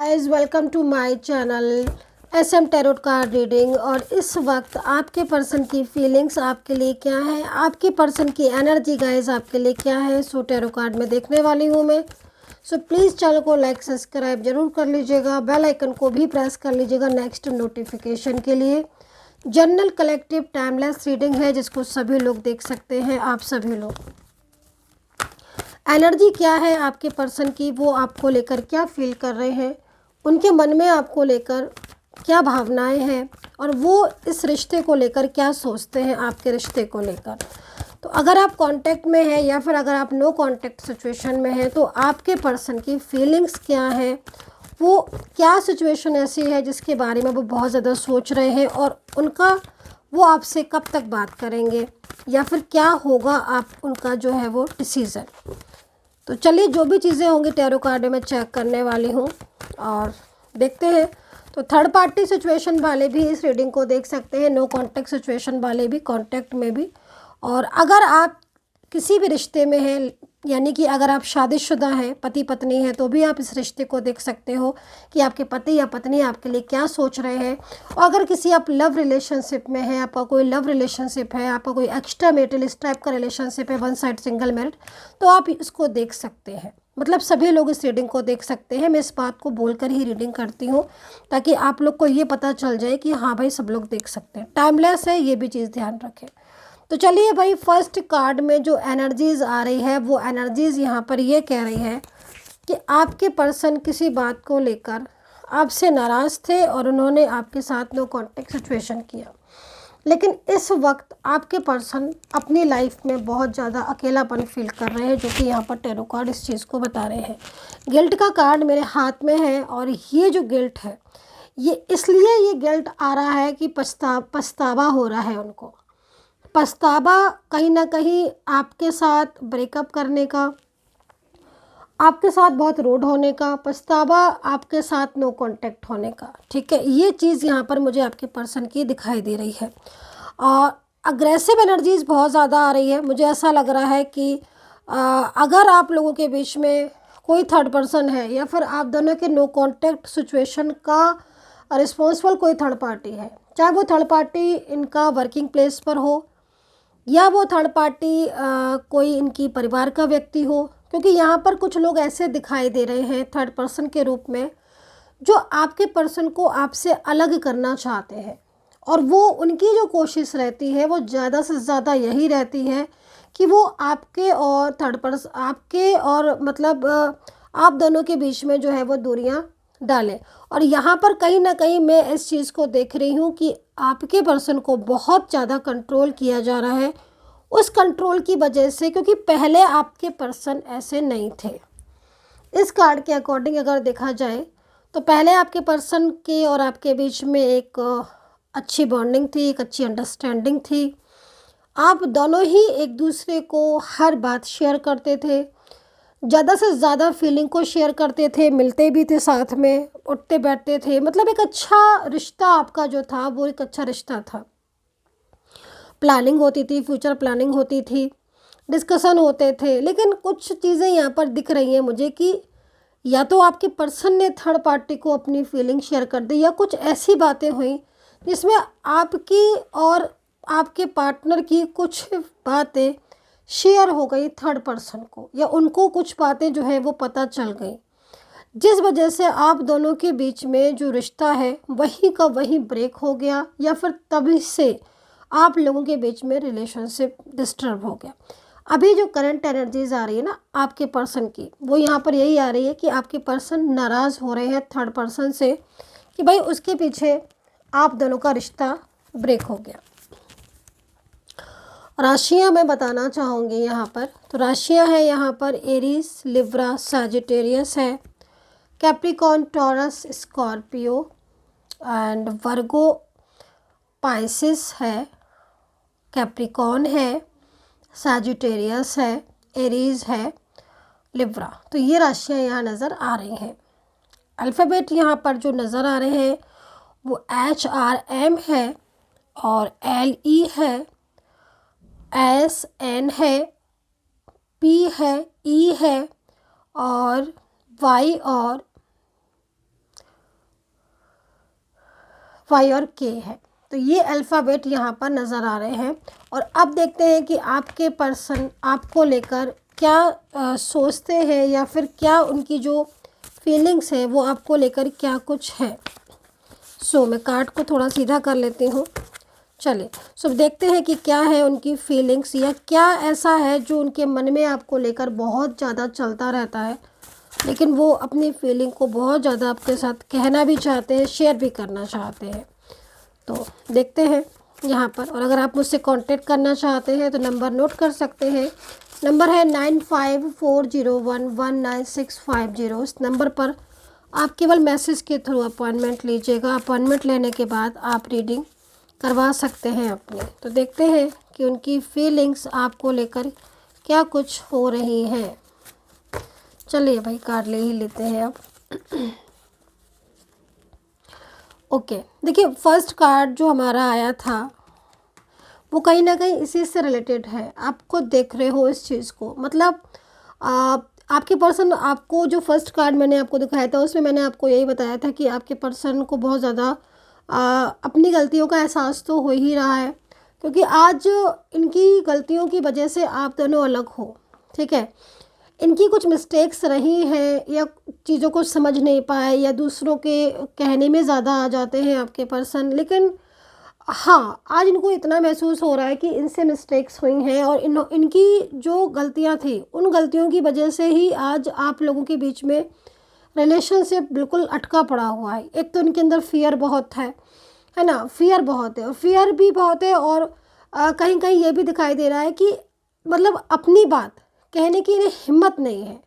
Guys welcome to my channel SM tarot card reading. और इस वक्त आपके पर्सन की फीलिंग्स आपके लिए क्या है, आपके पर्सन की एनर्जी गाइस आपके लिए क्या है, सो टैरो कार्ड में देखने वाली हूँ मैं। सो प्लीज़ चैनल को लाइक सब्सक्राइब जरूर कर लीजिएगा, बेल आइकन को भी प्रेस कर लीजिएगा नेक्स्ट नोटिफिकेशन के लिए। जनरल कलेक्टिव टाइमलेस रीडिंग है जिसको सभी लोग देख सकते हैं। आप सभी लोग एनर्जी क्या है आपके पर्सन की, वो आपको लेकर क्या फील कर रहे हैं, उनके मन में आपको लेकर क्या भावनाएं हैं, और वो इस रिश्ते को लेकर क्या सोचते हैं आपके रिश्ते को लेकर। तो अगर आप कांटेक्ट में हैं या फिर अगर आप नो कांटेक्ट सिचुएशन में हैं तो आपके पर्सन की फीलिंग्स क्या है, वो क्या सिचुएशन ऐसी है जिसके बारे में वो बहुत ज़्यादा सोच रहे हैं, और उनका वो आपसे कब तक बात करेंगे या फिर क्या होगा आप उनका जो है वो डिसीज़न। तो चलिए जो भी चीज़ें होंगी टैरो कार्ड में चेक करने वाली हूँ और देखते हैं। तो थर्ड पार्टी सिचुएशन वाले भी इस रीडिंग को देख सकते हैं, नो कांटेक्ट सिचुएशन वाले भी, कांटेक्ट में भी। और अगर आप किसी भी रिश्ते में हैं, यानी कि अगर आप शादीशुदा हैं, पति पत्नी हैं, तो भी आप इस रिश्ते को देख सकते हो कि आपके पति या पत्नी आपके लिए क्या सोच रहे हैं। और अगर किसी आप लव रिलेशनशिप में हैं, आपका कोई लव रिलेशनशिप है, आपका कोई एक्स्ट्रा मैरिटल इस टाइप का रिलेशनशिप है, वन साइड सिंगल मैरिड, तो आप इसको देख सकते हैं। मतलब सभी लोग इस रीडिंग को देख सकते हैं। मैं इस बात को बोलकर ही रीडिंग करती हूँ ताकि आप लोग को ये पता चल जाए कि हाँ भाई सब लोग देख सकते हैं, टाइमलेस है, ये भी चीज़ ध्यान रखें। तो चलिए भाई, फर्स्ट कार्ड में जो एनर्जीज आ रही है वो एनर्जीज यहाँ पर ये कह रही है कि आपके पर्सन किसी बात को लेकर आपसे नाराज़ थे और उन्होंने आपके साथ नो कांटेक्ट सिचुएशन किया। लेकिन इस वक्त आपके पर्सन अपनी लाइफ में बहुत ज़्यादा अकेलापन फील कर रहे हैं, जो कि यहाँ पर टैरो कार्ड इस चीज़ को बता रहे हैं। गिल्ट का कार्ड मेरे हाथ में है, और ये जो गिल्ट है ये इसलिए ये गिल्ट आ रहा है कि पछतावा हो रहा है उनको। पछतावा कहीं ना कहीं आपके साथ ब्रेकअप करने का, आपके साथ बहुत रूड होने का, पछतावा आपके साथ नो कांटेक्ट होने का। ठीक है, ये चीज़ यहाँ पर मुझे आपके पर्सन की दिखाई दे रही है। और अग्रेसिव एनर्जीज बहुत ज़्यादा आ रही है। मुझे ऐसा लग रहा है कि अगर आप लोगों के बीच में कोई थर्ड पर्सन है या फिर आप दोनों के नो कांटेक्ट सिचुएशन का रिस्पॉन्सिबल कोई थर्ड पार्टी है, चाहे वो थर्ड पार्टी इनका वर्किंग प्लेस पर हो या वो थर्ड पार्टी कोई इनकी परिवार का व्यक्ति हो, क्योंकि यहाँ पर कुछ लोग ऐसे दिखाई दे रहे हैं थर्ड पर्सन के रूप में जो आपके पर्सन को आपसे अलग करना चाहते हैं। और वो उनकी जो कोशिश रहती है वो ज़्यादा से ज़्यादा यही रहती है कि वो आपके और थर्ड पर्सन, आपके और मतलब आप दोनों के बीच में जो है वो दूरियां डालें। और यहाँ पर कहीं ना कहीं मैं इस चीज़ को देख रही हूँ कि आपके पर्सन को बहुत ज़्यादा कंट्रोल किया जा रहा है, उस कंट्रोल की वजह से, क्योंकि पहले आपके पर्सन ऐसे नहीं थे। इस कार्ड के अकॉर्डिंग अगर देखा जाए तो पहले आपके पर्सन के और आपके बीच में एक अच्छी बॉन्डिंग थी, एक अच्छी अंडरस्टैंडिंग थी। आप दोनों ही एक दूसरे को हर बात शेयर करते थे, ज़्यादा से ज़्यादा फीलिंग को शेयर करते थे, मिलते भी थे, साथ में उठते बैठते थे। मतलब एक अच्छा रिश्ता आपका जो था वो एक अच्छा रिश्ता था। प्लानिंग होती थी, फ्यूचर प्लानिंग होती थी, डिस्कशन होते थे। लेकिन कुछ चीज़ें यहाँ पर दिख रही हैं मुझे कि या तो आपके पर्सन ने थर्ड पार्टी को अपनी फीलिंग शेयर कर दी, या कुछ ऐसी बातें हुई जिसमें आपकी और आपके पार्टनर की कुछ बातें शेयर हो गई थर्ड पर्सन को, या उनको कुछ बातें जो है वो पता चल गई, जिस वजह से आप दोनों के बीच में जो रिश्ता है वही का वही ब्रेक हो गया, या फिर तभी से आप लोगों के बीच में रिलेशनशिप डिस्टर्ब हो गया। अभी जो करंट एनर्जीज आ रही है ना आपके पर्सन की, वो यहाँ पर यही आ रही है कि आपके पर्सन नाराज़ हो रहे हैं थर्ड पर्सन से कि भाई उसके पीछे आप दोनों का रिश्ता ब्रेक हो गया। राशियाँ मैं बताना चाहूँगी यहाँ पर। तो राशियाँ हैं यहाँ पर एरीज, लिब्रा, सजिटेरियस है, Capricorn, taurus, Scorpio and Virgo, Pisces है, कैप्रिकॉर्न है, सजिटेरियस है, एरीज है, लिब्रा। तो ये राशियाँ यहाँ नज़र आ रही हैं। अल्फ़ाबेट यहाँ पर जो नज़र आ रहे हैं वो HRM है, और LE है, SN है, P है, E है, और Y और वाई और के है। तो ये अल्फ़ाबेट यहाँ पर नज़र आ रहे हैं। और अब देखते हैं कि आपके पर्सन आपको लेकर क्या सोचते हैं, या फिर क्या उनकी जो फीलिंग्स हैं वो आपको लेकर क्या कुछ है। सो मैं कार्ड को थोड़ा सीधा कर लेती हूँ। चलिए, सो देखते हैं कि क्या है उनकी फीलिंग्स, या क्या ऐसा है जो उनके मन में आपको लेकर बहुत ज़्यादा चलता रहता है, लेकिन वो अपनी फीलिंग को बहुत ज़्यादा आपके साथ कहना भी चाहते हैं, शेयर भी करना चाहते हैं। तो देखते हैं यहाँ पर। और अगर आप मुझसे कांटेक्ट करना चाहते हैं तो नंबर नोट कर सकते हैं। नंबर है 9540119650। इस नंबर पर आप केवल मैसेज के थ्रू अपॉइंटमेंट लीजिएगा। अपॉइंटमेंट लेने के बाद आप रीडिंग करवा सकते हैं अपने। तो देखते हैं कि उनकी फीलिंग्स आपको लेकर क्या कुछ हो रही हैं। चलिए भाई, कार्ड ले ही लेते हैं अब। ओके, देखिए फर्स्ट कार्ड जो हमारा आया था वो कहीं ना कहीं इसी से रिलेटेड है। आपको देख रहे हो इस चीज़ को, मतलब आपके पर्सन आपको, जो फर्स्ट कार्ड मैंने आपको दिखाया था उसमें मैंने आपको यही बताया था कि आपके पर्सन को बहुत ज़्यादा अपनी गलतियों का एहसास तो हो ही रहा है, क्योंकि आज इनकी गलतियों की वजह से आप दोनों अलग हो। ठीक है, इनकी कुछ मिस्टेक्स रही हैं, या चीज़ों को समझ नहीं पाए, या दूसरों के कहने में ज़्यादा आ जाते हैं आपके पर्सन। लेकिन हाँ, आज इनको इतना महसूस हो रहा है कि इनसे मिस्टेक्स हुई हैं, और इनकी जो गलतियां थी उन गलतियों की वजह से ही आज आप लोगों के बीच में रिलेशनशिप बिल्कुल अटका पड़ा हुआ है। एक तो इनके अंदर फियर बहुत है ना, फियर बहुत है, और फियर भी बहुत है, और कहीं कहीं ये भी दिखाई दे रहा है कि मतलब अपनी बात कहने की इन्हें हिम्मत नहीं है।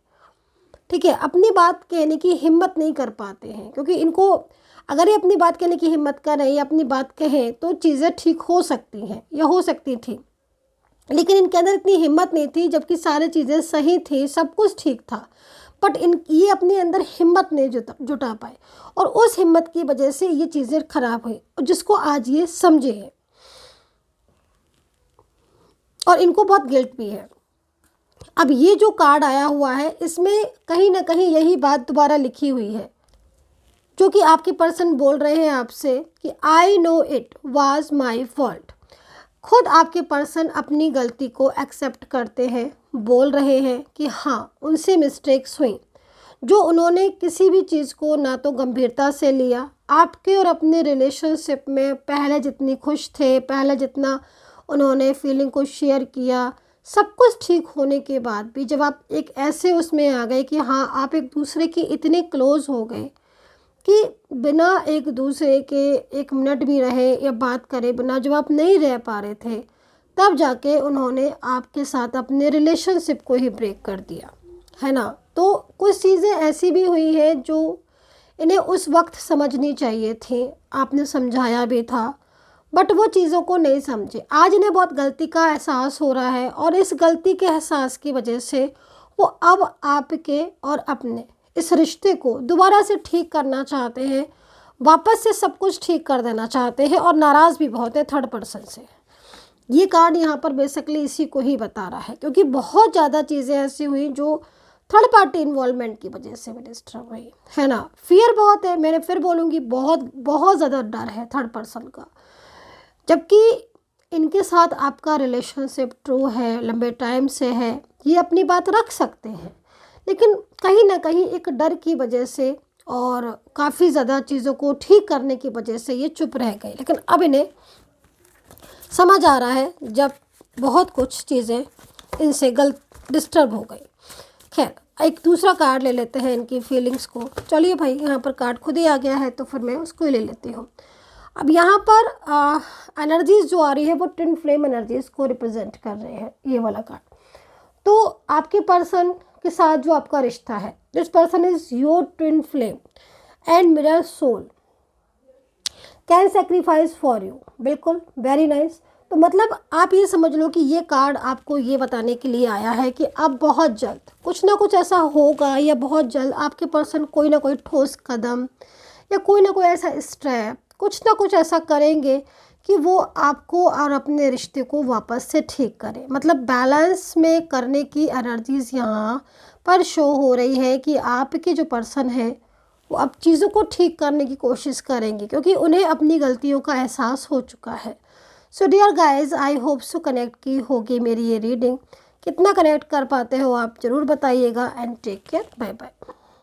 ठीक है, अपनी बात कहने की हिम्मत नहीं कर पाते हैं, क्योंकि इनको अगर ये अपनी बात कहने की हिम्मत करें या अपनी बात कहें तो चीज़ें ठीक हो सकती हैं या हो सकती थी, लेकिन इनके अंदर इतनी हिम्मत नहीं थी, जबकि सारी चीज़ें सही थी, सब कुछ ठीक था, बट ये अपने अंदर हिम्मत नहीं जुटा पाए, और उस हिम्मत की वजह से ये चीज़ें खराब हुई, जिसको आज ये समझे हैं। और इनको बहुत गिल्ट भी है। अब ये जो कार्ड आया हुआ है इसमें कहीं ना कहीं यही बात दोबारा लिखी हुई है, जो कि आपके पर्सन बोल रहे हैं आपसे कि I know it was my fault. खुद आपके पर्सन अपनी गलती को एक्सेप्ट करते हैं, बोल रहे हैं कि हाँ उनसे मिस्टेक्स हुई, जो उन्होंने किसी भी चीज़ को ना तो गंभीरता से लिया। आपके और अपने रिलेशनशिप में पहले जितनी खुश थे, पहले जितना उन्होंने फीलिंग को शेयर किया, सब कुछ ठीक होने के बाद भी जब आप एक ऐसे उसमें आ गए कि हाँ आप एक दूसरे के इतने क्लोज हो गए कि बिना एक दूसरे के एक मिनट भी रहे या बात करे बिना जब आप नहीं रह पा रहे थे, तब जाके उन्होंने आपके साथ अपने रिलेशनशिप को ही ब्रेक कर दिया, है ना। तो कुछ चीज़ें ऐसी भी हुई है जो इन्हें उस वक्त समझनी चाहिए थी, आपने समझाया भी था, बट वो चीज़ों को नहीं समझे। आज इन्हें बहुत गलती का एहसास हो रहा है, और इस गलती के एहसास की वजह से वो अब आपके और अपने इस रिश्ते को दोबारा से ठीक करना चाहते हैं, वापस से सब कुछ ठीक कर देना चाहते हैं, और नाराज़ भी बहुत है थर्ड पर्सन से। ये कार्ड यहाँ पर बेसिकली इसी को ही बता रहा है, क्योंकि बहुत ज़्यादा चीज़ें ऐसी हुई जो थर्ड पार्टी इन्वॉल्वमेंट की वजह से भी डिस्टर्ब हुई, है ना। फियर बहुत है, मैंने फिर बोलूँगी बहुत बहुत ज़्यादा डर है थर्ड पर्सन का, जबकि इनके साथ आपका रिलेशनशिप ट्रू है, लंबे टाइम से है, ये अपनी बात रख सकते हैं, लेकिन कहीं ना कहीं एक डर की वजह से और काफ़ी ज़्यादा चीज़ों को ठीक करने की वजह से ये चुप रह गए। लेकिन अब इन्हें समझ आ रहा है जब बहुत कुछ चीज़ें इनसे गलत डिस्टर्ब हो गई। खैर, एक दूसरा कार्ड ले लेते हैं इनकी फीलिंग्स को। चलिए भाई, यहाँ पर कार्ड खुद ही आ गया है तो फिर मैं उसको ही ले लेती हूँ। अब यहाँ पर एनर्जीज़ जो आ रही है वो ट्विन फ्लेम एनर्जीज़ को रिप्रेजेंट कर रहे हैं, ये वाला कार्ड। तो आपके पर्सन के साथ जो आपका रिश्ता है, this person is your twin flame and mirror soul, can sacrifice for you. बिल्कुल, वेरी नाइस। तो मतलब आप ये समझ लो कि ये कार्ड आपको ये बताने के लिए आया है कि अब बहुत जल्द कुछ ना कुछ ऐसा होगा, या बहुत जल्द आपके पर्सन कोई ना कोई ठोस कदम या कोई ना कोई ऐसा स्टेप, कुछ ना कुछ ऐसा करेंगे कि वो आपको और अपने रिश्ते को वापस से ठीक करें। मतलब बैलेंस में करने की एनर्जीज़ यहाँ पर शो हो रही है कि आपके जो पर्सन है वो अब चीज़ों को ठीक करने की कोशिश करेंगी, क्योंकि उन्हें अपनी गलतियों का एहसास हो चुका है। So dear guys, I hope so connect की होगी मेरी ये रीडिंग। कितना कनेक्ट कर पाते हो आप ज़रूर बताइएगा। And take care, bye bye.